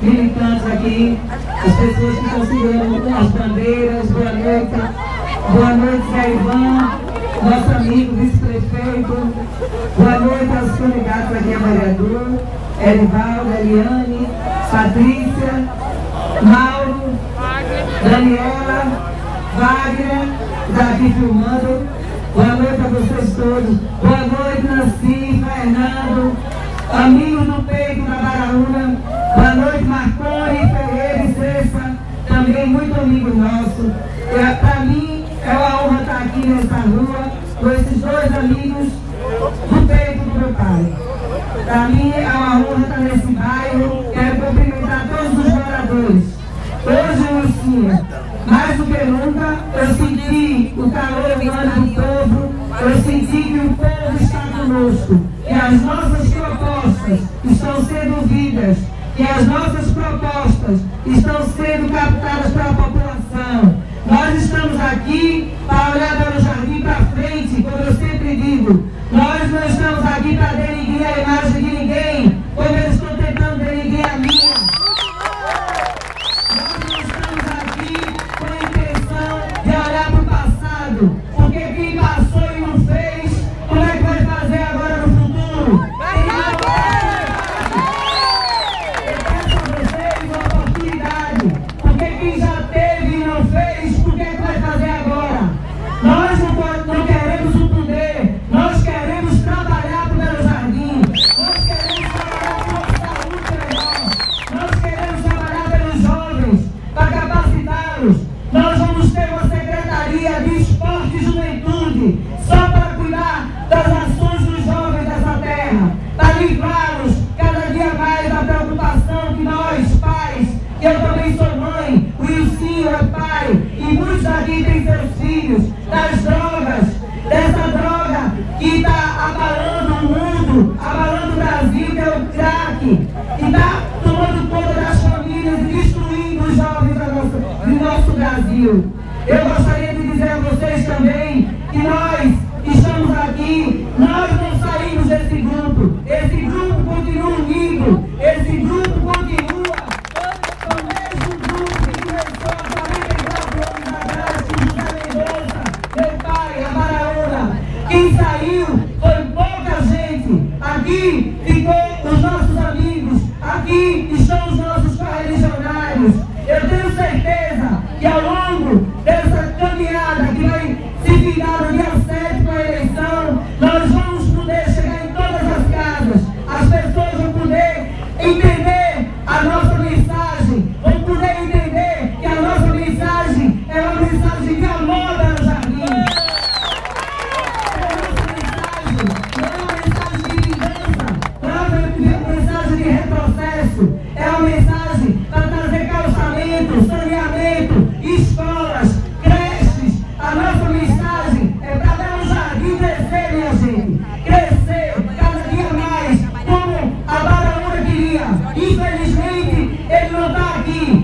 militantes aqui, as pessoas que estão segurando as bandeiras. Boa noite. Boa noite, Zé Ivan, nosso amigo vice-prefeito. Boa noite aos candidatos aqui a vereador, Erivaldo, Eliane, Patrícia, Mauro, Daniela, Wagner, está aqui filmando. Boa noite a vocês todos. Boa noite, Nancy, Fernando, amigos do peito da Baraúna. Boa noite, Marconi, Ferreira e Cessa, também muito amigo nosso. Para mim é uma honra estar aqui nessa rua com esses dois amigos do peito do meu pai. Para mim é uma honra estar nesse bairro. Quero cumprimentar todos os moradores. Hoje, Lucinha, mais do que nunca, eu senti o calor humano do povo, eu senti que o povo está conosco, que as nossas propostas estão sendo ouvidas, que as nossas propostas estão sendo captadas pela população. Nós estamos aqui para olhar para o jardim para frente, como eu sempre digo. Nós não estamos aqui para denigrir a imagem de ninguém, como eles estão tentando denigrir a minha. Nós não estamos aqui com a intenção de olhar para o passado, porque quem passou e não fez, como é que vai fazer agora no futuro? Eu peço a vocês uma oportunidade, porque quem já teve e não fez, por que vai fazer agora? Nós não queremos o poder, nós queremos trabalhar para o Belo Jardim, nós queremos trabalhar por uma saúde melhor, nós queremos trabalhar pelos jovens, para capacitá-los. Nós vamos ter uma secretaria de esporte e juventude, só para cuidar das ações dos jovens dessa terra, para livrá-los cada dia mais da preocupação que nós, pais, que eu também sou mãe, o Ilcinho é pai, e muitos aqui têm seus filhos, das drogas, dessa droga que está abalando o mundo, abalando o Brasil, que é o crack, e está tomando conta das famílias e destruindo os jovens do nosso Brasil. Eu gostaria de dizer a vocês também que nós estamos aqui, nós não saímos desse grupo, esse grupo continua unido, esse grupo continua o mesmo grupo que começou há 44 anos atrás, com José Mendonça, meu pai, a Baraúna. Quem saiu foi pouca gente, aqui ficou os nossos amigos, aqui estão os nossos correligionários. Eu tenho certeza que ao longo dessa caminhada que vai se virar no dia 7 com a eleição, nós vamos poder chegar em todas as casas, as pessoas vão poder entender a nossa mensagem, vão poder entender que a nossa mensagem é uma mensagem de amor para o jardim. A nossa mensagem não é uma mensagem de vingança, não é uma mensagem de retrocesso, é uma mensagem para trazer calçamento, saneamento, escolas, creches. A nossa mensagem é para dar um jardim crescer, minha gente. Crescer cada dia mais, como a Baraúna queria. Infelizmente, ele não está aqui.